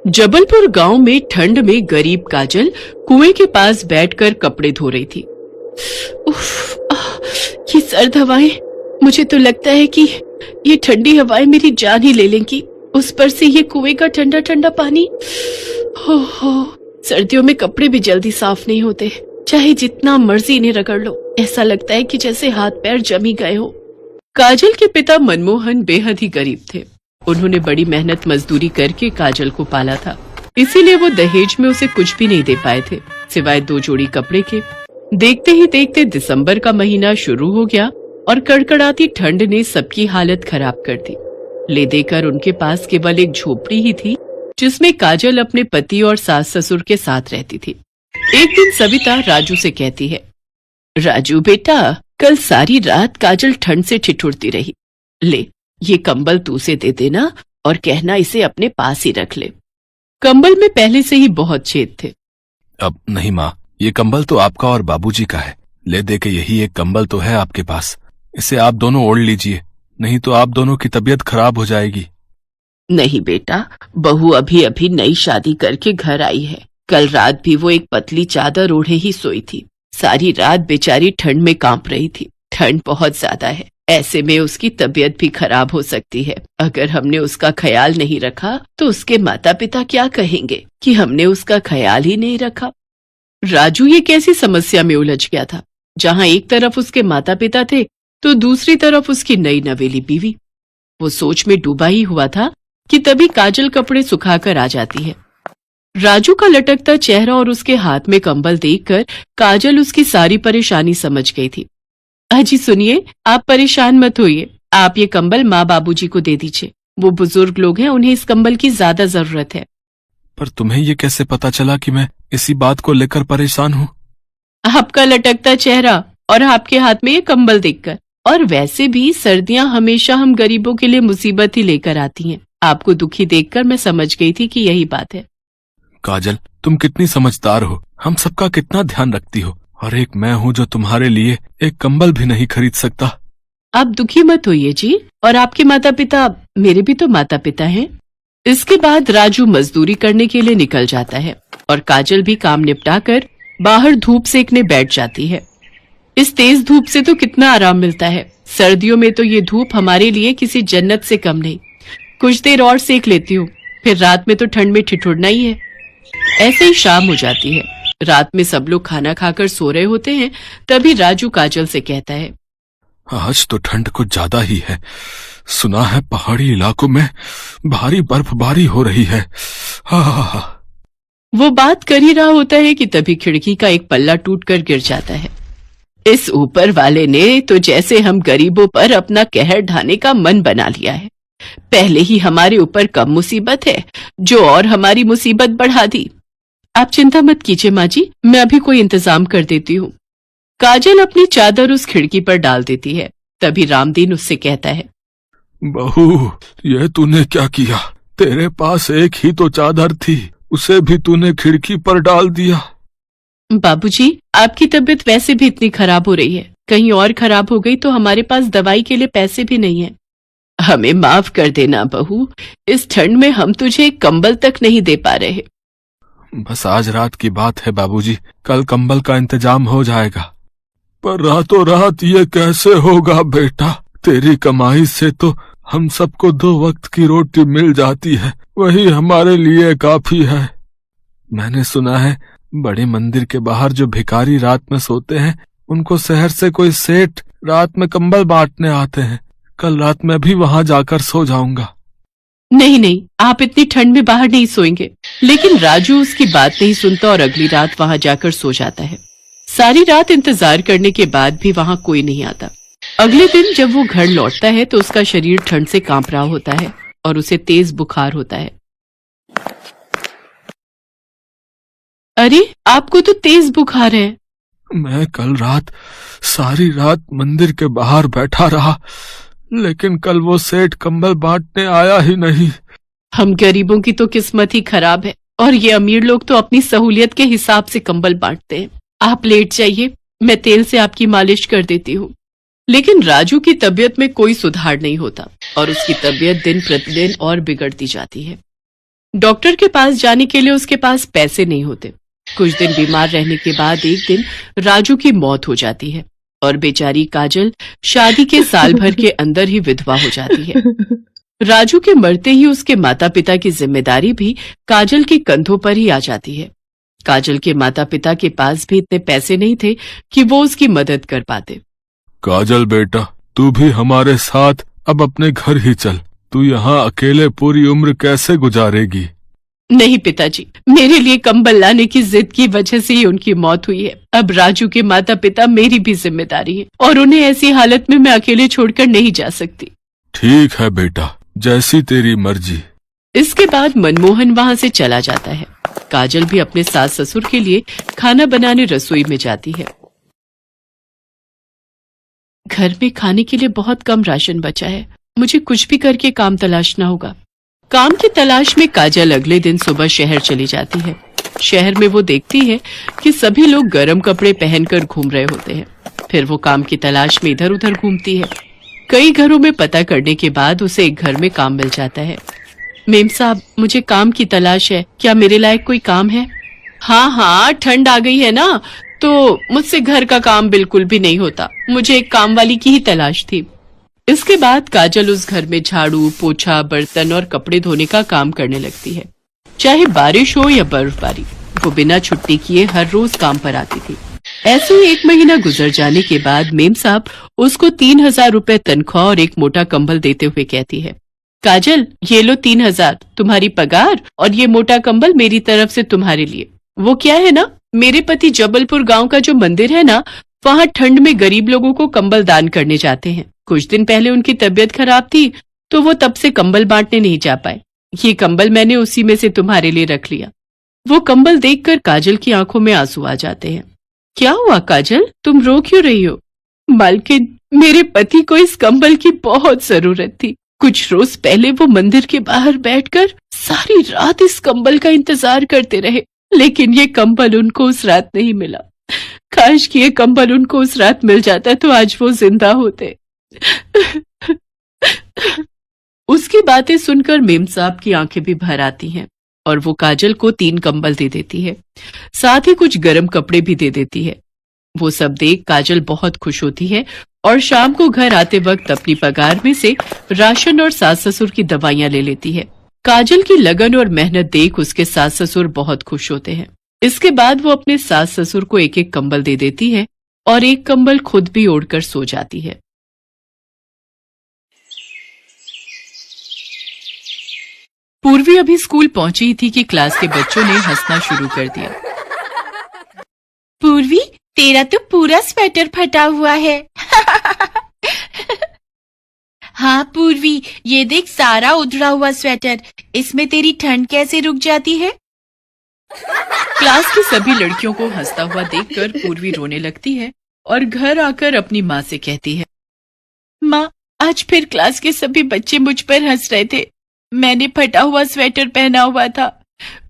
जबलपुर गांव में ठंड में गरीब काजल कुएं के पास बैठकर कपड़े धो रही थी। उफ, ये सर्द हवाएं, मुझे तो लगता है कि ये ठंडी हवाएं मेरी जान ही ले लेंगी। उस पर से ये कुएं का ठंडा ठंडा पानी। हो, सर्दियों में कपड़े भी जल्दी साफ नहीं होते, चाहे जितना मर्जी इन्हें रगड़ लो, ऐसा लगता है कि जैसे हाथ पैर जम ही गए हो। काजल के पिता मनमोहन बेहद ही गरीब थे। उन्होंने बड़ी मेहनत मजदूरी करके काजल को पाला था, इसीलिए वो दहेज में उसे कुछ भी नहीं दे पाए थे सिवाय 2 जोड़ी कपड़े के। देखते ही देखते दिसंबर का महीना शुरू हो गया और कड़कड़ाती ठंड ने सबकी हालत खराब कर दी। ले देकर उनके पास केवल एक झोपड़ी ही थी जिसमें काजल अपने पति और सास ससुर के साथ रहती थी। एक दिन सविता राजू से कहती है, राजू बेटा, कल सारी रात काजल ठंड से ठिठुरती रही। ले, ये कंबल तू से दे देना और कहना इसे अपने पास ही रख ले। कंबल में पहले से ही बहुत छेद थे। अब नहीं माँ, ये कंबल तो आपका और बाबूजी का है। ले दे के यही एक कंबल तो है आपके पास, इसे आप दोनों ओढ़ लीजिए, नहीं तो आप दोनों की तबीयत खराब हो जाएगी। नहीं बेटा, बहू अभी अभी नई शादी करके घर आई है। कल रात भी वो एक पतली चादर ओढ़े ही सोई थी। सारी रात बेचारी ठंड में कांप रही थी। ठंड बहुत ज्यादा है, ऐसे में उसकी तबीयत भी खराब हो सकती है। अगर हमने उसका ख्याल नहीं रखा तो उसके माता पिता क्या कहेंगे कि हमने उसका ख्याल ही नहीं रखा। राजू ये कैसी समस्या में उलझ गया था, जहां एक तरफ उसके माता पिता थे तो दूसरी तरफ उसकी नई नवेली बीवी। वो सोच में डूबा ही हुआ था कि तभी काजल कपड़े सुखाकर आ जाती है। राजू का लटकता चेहरा और उसके हाथ में कंबल देखकर काजल उसकी सारी परेशानी समझ गई थी। अजी सुनिए, आप परेशान मत होइए, आप ये कंबल माँ बाबूजी को दे दीजिए। वो बुजुर्ग लोग हैं, उन्हें इस कंबल की ज्यादा जरूरत है। पर तुम्हें ये कैसे पता चला कि मैं इसी बात को लेकर परेशान हूँ? आपका लटकता चेहरा और आपके हाथ में ये कंबल देखकर। और वैसे भी सर्दियां हमेशा हम गरीबों के लिए मुसीबत ही लेकर आती हैं। आपको दुखी देखकर मैं समझ गई थी कि यही बात है। काजल, तुम कितनी समझदार हो, हम सबका कितना ध्यान रखती हो, और एक मैं हूँ जो तुम्हारे लिए एक कंबल भी नहीं खरीद सकता। आप दुखी मत होइए जी, और आपके माता पिता मेरे भी तो माता पिता हैं। इसके बाद राजू मजदूरी करने के लिए निकल जाता है और काजल भी काम निपटाकर बाहर धूप सेकने बैठ जाती है। इस तेज धूप से तो कितना आराम मिलता है। सर्दियों में तो ये धूप हमारे लिए किसी जन्नत से कम नहीं। कुछ देर और सेक लेती हूँ, फिर रात में तो ठंड में ठिठुरना ही है। ऐसे ही शाम हो जाती है। रात में सब लोग खाना खाकर सो रहे होते हैं, तभी राजू काजल से कहता है, आज तो ठंड कुछ ज्यादा ही है। सुना है पहाड़ी इलाकों में भारी बर्फबारी हो रही है। वो बात कर ही रहा होता है कि तभी खिड़की का एक पल्ला टूटकर गिर जाता है। इस ऊपर वाले ने तो जैसे हम गरीबों पर अपना कहर ढाने का मन बना लिया है। पहले ही हमारे ऊपर कम मुसीबत है, जो और हमारी मुसीबत बढ़ा दी। आप चिंता मत कीजिए माँ जी, मैं अभी कोई इंतजाम कर देती हूँ। काजल अपनी चादर उस खिड़की पर डाल देती है। तभी रामदीन उससे कहता है, बहू, ये तूने क्या किया? तेरे पास एक ही तो चादर थी, उसे भी तूने खिड़की पर डाल दिया। बाबूजी, आपकी तबीयत वैसे भी इतनी खराब हो रही है, कहीं और खराब हो गई तो हमारे पास दवाई के लिए पैसे भी नहीं है। हमें माफ कर देना बहू, इस ठंड में हम तुझे एक कंबल तक नहीं दे पा रहे। बस आज रात की बात है बाबूजी, कल कंबल का इंतजाम हो जाएगा। पर रातों रात ये कैसे होगा बेटा? तेरी कमाई से तो हम सबको 2 वक्त की रोटी मिल जाती है, वही हमारे लिए काफी है। मैंने सुना है बड़े मंदिर के बाहर जो भिखारी रात में सोते हैं, उनको शहर से कोई सेठ रात में कंबल बांटने आते हैं। कल रात मैं भी वहां जाकर सो जाऊंगा। नहीं नहीं, आप इतनी ठंड में बाहर नहीं सोएंगे। लेकिन राजू उसकी बात नहीं सुनता और अगली रात वहां जाकर सो जाता है। सारी रात इंतजार करने के बाद भी वहां कोई नहीं आता। अगले दिन जब वो घर लौटता है तो उसका शरीर ठंड से कांप रहा होता है और उसे तेज बुखार होता है। अरे, आपको तो तेज बुखार है। मैं कल रात सारी रात मंदिर के बाहर बैठा रहा, लेकिन कल वो सेठ कंबल बांटने आया ही नहीं। हम गरीबों की तो किस्मत ही खराब है, और ये अमीर लोग तो अपनी सहूलियत के हिसाब से कंबल बांटते हैं। आप लेट जाइए, मैं तेल से आपकी मालिश कर देती हूँ। लेकिन राजू की तबीयत में कोई सुधार नहीं होता और उसकी तबीयत दिन प्रतिदिन और बिगड़ती जाती है। डॉक्टर के पास जाने के लिए उसके पास पैसे नहीं होते। कुछ दिन बीमार रहने के बाद एक दिन राजू की मौत हो जाती है और बेचारी काजल शादी के साल भर के अंदर ही विधवा हो जाती है। राजू के मरते ही उसके माता पिता की जिम्मेदारी भी काजल के कंधों पर ही आ जाती है। काजल के माता पिता के पास भी इतने पैसे नहीं थे कि वो उसकी मदद कर पाते। काजल बेटा, तू भी हमारे साथ अब अपने घर ही चल। तू यहाँ अकेले पूरी उम्र कैसे गुजारेगी? नहीं पिताजी, मेरे लिए कंबल लाने की जिद की वजह से ही उनकी मौत हुई है। अब राजू के माता पिता मेरी भी जिम्मेदारी है और उन्हें ऐसी हालत में मैं अकेले छोड़कर नहीं जा सकती। ठीक है बेटा, जैसी तेरी मर्जी। इसके बाद मनमोहन वहाँ से चला जाता है। काजल भी अपने सास ससुर के लिए खाना बनाने रसोई में जाती है। घर में खाने के लिए बहुत कम राशन बचा है। मुझे कुछ भी करके काम तलाशना होगा। काम की तलाश में काजल अगले दिन सुबह शहर चली जाती है। शहर में वो देखती है कि सभी लोग गर्म कपड़े पहनकर घूम रहे होते हैं। फिर वो काम की तलाश में इधर उधर घूमती है। कई घरों में पता करने के बाद उसे एक घर में काम मिल जाता है। मेम साहब, मुझे काम की तलाश है, क्या मेरे लायक कोई काम है? हाँ हाँ, ठंड आ गई है ना, तो मुझसे घर का काम बिल्कुल भी नहीं होता। मुझे एक काम वाली की ही तलाश थी। इसके बाद काजल उस घर में झाड़ू, पोछा, बर्तन और कपड़े धोने का काम करने लगती है। चाहे बारिश हो या बर्फबारी, वो बिना छुट्टी किए हर रोज काम पर आती थी। ऐसे ही 1 महीना गुजर जाने के बाद मेम साहब उसको 3,000 रुपए तनख्वाह और एक मोटा कंबल देते हुए कहती है, काजल, ये लो 3,000 तुम्हारी पगार और ये मोटा कंबल मेरी तरफ से तुम्हारे लिए। वो क्या है ना, मेरे पति जबलपुर गांव का जो मंदिर है ना, वहाँ ठंड में गरीब लोगों को कंबल दान करने जाते हैं। कुछ दिन पहले उनकी तबीयत खराब थी तो वो तब से कंबल बांटने नहीं जा पाए। ये कंबल मैंने उसी में से तुम्हारे लिए रख लिया। वो कंबल देखकर काजल की आंखों में आंसू आ जाते हैं। क्या हुआ काजल, तुम रो क्यों रही हो? मालकिन, मेरे पति को इस कंबल की बहुत जरूरत थी। कुछ रोज पहले वो मंदिर के बाहर बैठकर सारी रात इस कंबल का इंतजार करते रहे, लेकिन ये कंबल उनको उस रात नहीं मिला। काश कि ये कंबल उनको उस रात मिल जाता तो आज वो जिंदा होते। उसकी बातें सुनकर मेम साहब की आंखें भी भर आती हैं और वो काजल को 3 कंबल दे देती है, साथ ही कुछ गर्म कपड़े भी दे देती है। वो सब देख काजल बहुत खुश होती है और शाम को घर आते वक्त अपनी पगार में से राशन और सास ससुर की दवाइयां ले लेती है। काजल की लगन और मेहनत देख उसके सास ससुर बहुत खुश होते हैं। इसके बाद वो अपने सास ससुर को एक एक कंबल दे देती है और एक कंबल खुद भी ओढ़कर सो जाती है। पूर्वी अभी स्कूल पहुंची ही थी कि क्लास के बच्चों ने हंसना शुरू कर दिया। पूर्वी, तेरा तो पूरा स्वेटर फटा हुआ है। हाँ पूर्वी, ये देख सारा उधड़ा हुआ स्वेटर। इसमें तेरी ठंड कैसे रुक जाती है? क्लास की सभी लड़कियों को हंसता हुआ देखकर पूर्वी रोने लगती है और घर आकर अपनी माँ से कहती है, माँ, आज फिर क्लास के सभी बच्चे मुझ पर हंस रहे थे। मैंने फटा हुआ स्वेटर पहना हुआ था।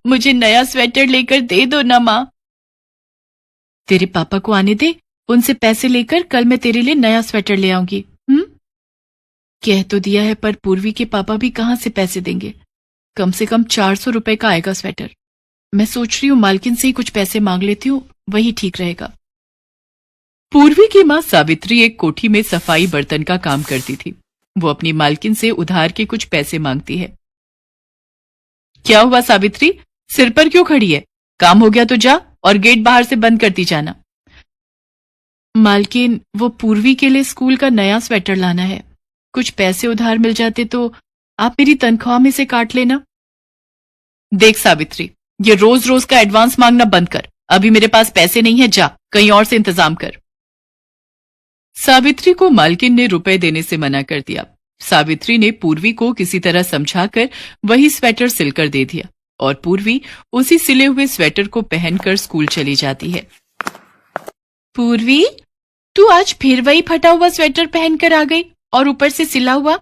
मुझे नया स्वेटर लेकर दे दो ना माँ। तेरे पापा को आने दे, उनसे पैसे लेकर कल मैं तेरे लिए नया स्वेटर ले आऊंगी। कह तो दिया है, पर पूर्वी के पापा भी कहाँ से पैसे देंगे? कम से कम 400 रुपए का आएगा स्वेटर। मैं सोच रही हूँ मालकिन से ही कुछ पैसे मांग लेती हूँ, वही ठीक रहेगा। पूर्वी की माँ सावित्री एक कोठी में सफाई बर्तन का काम करती थी। वो अपनी मालकिन से उधार के कुछ पैसे मांगती है। क्या हुआ सावित्री, सिर पर क्यों खड़ी है? काम हो गया तो जा और गेट बाहर से बंद करती जाना। मालकिन, वो पूर्वी के लिए स्कूल का नया स्वेटर लाना है। कुछ पैसे उधार मिल जाते तो आप मेरी तनख्वाह में से काट लेना। देख सावित्री, ये रोज रोज का एडवांस मांगना बंद कर। अभी मेरे पास पैसे नहीं है, जा कहीं और से इंतजाम कर। सावित्री को मालकिन ने रुपए देने से मना कर दिया। सावित्री ने पूर्वी को किसी तरह समझाकर वही स्वेटर सिलकर दे दिया और पूर्वी उसी सिले हुए स्वेटर को पहनकर स्कूल चली जाती है। पूर्वी, तू आज फिर वही फटा हुआ स्वेटर पहनकर आ गई और ऊपर से सिला हुआ।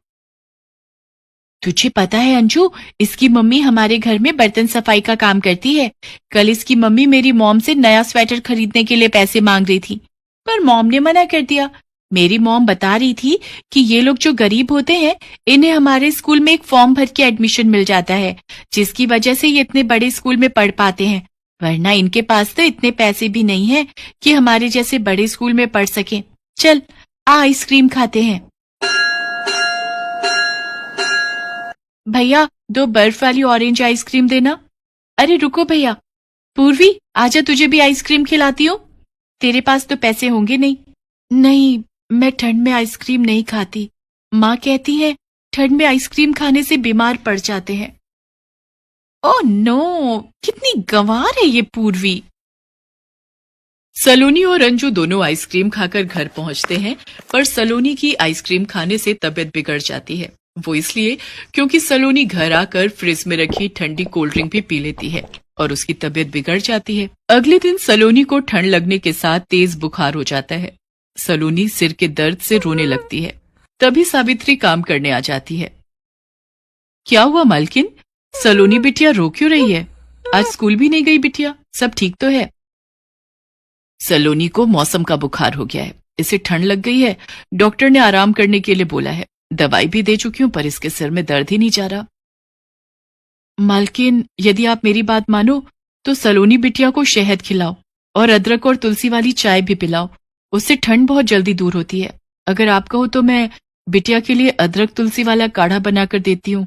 तुझे पता है अंजू, इसकी मम्मी हमारे घर में बर्तन सफाई का काम करती है। कल इसकी मम्मी मेरी मॉम से नया स्वेटर खरीदने के लिए पैसे मांग रही थी, पर मॉम ने मना कर दिया। मेरी मॉम बता रही थी कि ये लोग जो गरीब होते हैं इन्हें हमारे स्कूल में एक फॉर्म भर के एडमिशन मिल जाता है, जिसकी वजह से ये इतने बड़े स्कूल में पढ़ पाते हैं, वरना इनके पास तो इतने पैसे भी नहीं है कि हमारे जैसे बड़े स्कूल में पढ़ सकें। चल आइसक्रीम खाते हैं। भैया 2 बर्फ वाली ऑरेंज आइसक्रीम देना। अरे रुको भैया, पूर्वी आजा, तुझे भी आइसक्रीम खिलाती हूँ। तेरे पास तो पैसे होंगे नहीं। नहीं, मैं ठंड में आइसक्रीम नहीं खाती। माँ कहती है ठंड में आइसक्रीम खाने से बीमार पड़ जाते हैं। ओह नो, कितनी गंवार है ये पूर्वी। सलोनी और अंजू दोनों आइसक्रीम खाकर घर पहुंचते हैं, पर सलोनी की आइसक्रीम खाने से तबीयत बिगड़ जाती है। वो इसलिए क्योंकि सलोनी घर आकर फ्रिज में रखी ठंडी कोल्ड ड्रिंक भी पी लेती है और उसकी तबीयत बिगड़ जाती है। अगले दिन सलोनी को ठंड लगने के साथ तेज बुखार हो जाता है। सलोनी सिर के दर्द से रोने लगती है। तभी सावित्री काम करने आ जाती है। क्या हुआ मालकिन, सलोनी बिटिया रो क्यों रही है? आज स्कूल भी नहीं गई बिटिया, सब ठीक तो है? सलोनी को मौसम का बुखार हो गया है, इसे ठंड लग गई है। डॉक्टर ने आराम करने के लिए बोला है, दवाई भी दे चुकी हूं पर इसके सिर में दर्द ही नहीं जा रहा। मालकिन, यदि आप मेरी बात मानो तो सलोनी बिटिया को शहद खिलाओ और अदरक और तुलसी वाली चाय भी पिलाओ, उससे ठंड बहुत जल्दी दूर होती है। अगर आप कहो तो मैं बिटिया के लिए अदरक तुलसी वाला काढ़ा बनाकर देती हूँ,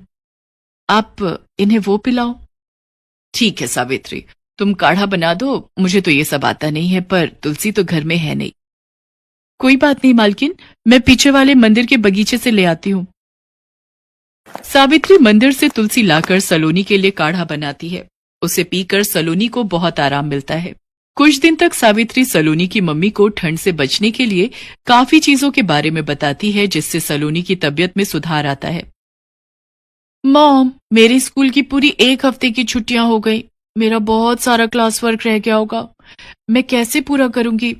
आप इन्हें वो पिलाओ। ठीक है सावित्री, तुम काढ़ा बना दो, मुझे तो ये सब आता नहीं है, पर तुलसी तो घर में है नहीं। कोई बात नहीं मालकिन, मैं पीछे वाले मंदिर के बगीचे से ले आती हूँ। सावित्री मंदिर से तुलसी लाकर सलोनी के लिए काढ़ा बनाती है। उसे पीकर सलोनी को बहुत आराम मिलता है। कुछ दिन तक सावित्री सलोनी की मम्मी को ठंड से बचने के लिए काफी चीजों के बारे में बताती है, जिससे सलोनी की तबीयत में सुधार आता है। मॉम, मेरे स्कूल की पूरी 1 हफ्ते की छुट्टियां हो गई। मेरा बहुत सारा क्लास वर्क रह गया होगा, मैं कैसे पूरा करूंगी?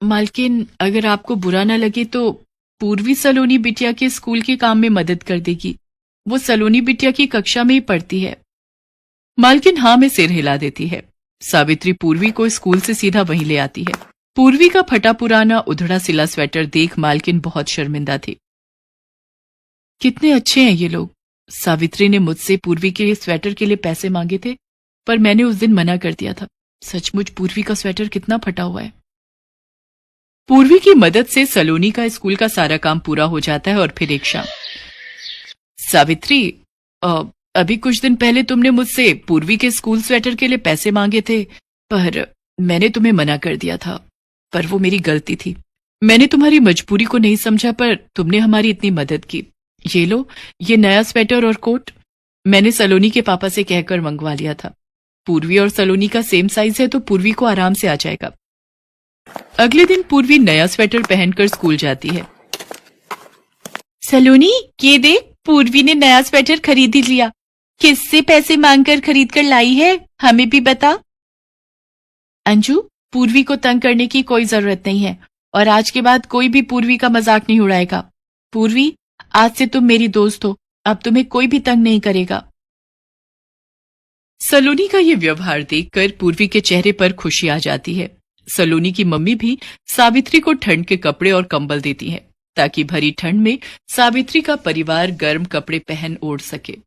मालकिन, अगर आपको बुरा ना लगे तो पूर्वी सलोनी बिटिया के स्कूल के काम में मदद कर देगी। वो सलोनी बिटिया की कक्षा में ही पढ़ती है। मालकिन हाँ में सिर हिला देती है। सावित्री पूर्वी को स्कूल से सीधा वहीं ले आती है। पूर्वी का फटा पुराना उधड़ा सिला स्वेटर देख मालकिन बहुत शर्मिंदा थी। कितने अच्छे हैं ये लोग। सावित्री ने मुझसे पूर्वी के स्वेटर के लिए पैसे मांगे थे, पर मैंने उस दिन मना कर दिया था। सचमुच पूर्वी का स्वेटर कितना फटा हुआ है। पूर्वी की मदद से सलोनी का स्कूल का सारा काम पूरा हो जाता है और फिर एक शाम। सावित्री, अभी कुछ दिन पहले तुमने मुझसे पूर्वी के स्कूल स्वेटर के लिए पैसे मांगे थे, पर मैंने तुम्हें मना कर दिया था, पर वो मेरी गलती थी। मैंने तुम्हारी मजबूरी को नहीं समझा, पर तुमने हमारी इतनी मदद की। ये लो, ये नया स्वेटर और कोट मैंने सलोनी के पापा से कहकर मंगवा लिया था। पूर्वी और सलोनी का सेम साइज है तो पूर्वी को आराम से आ जाएगा। अगले दिन पूर्वी नया स्वेटर पहनकर स्कूल जाती है। सलोनी, ये देख, पूर्वी ने नया स्वेटर खरीद ही लिया। किससे पैसे मांगकर खरीद कर लाई है, हमें भी बता। अंजू, पूर्वी को तंग करने की कोई जरूरत नहीं है और आज के बाद कोई भी पूर्वी का मजाक नहीं उड़ाएगा। पूर्वी, आज से तुम मेरी दोस्त हो, अब तुम्हें कोई भी तंग नहीं करेगा। सलोनी का ये व्यवहार देखकर पूर्वी के चेहरे पर खुशी आ जाती है। सलोनी की मम्मी भी सावित्री को ठंड के कपड़े और कंबल देती हैं, ताकि भरी ठंड में सावित्री का परिवार गर्म कपड़े पहन ओढ़ सके।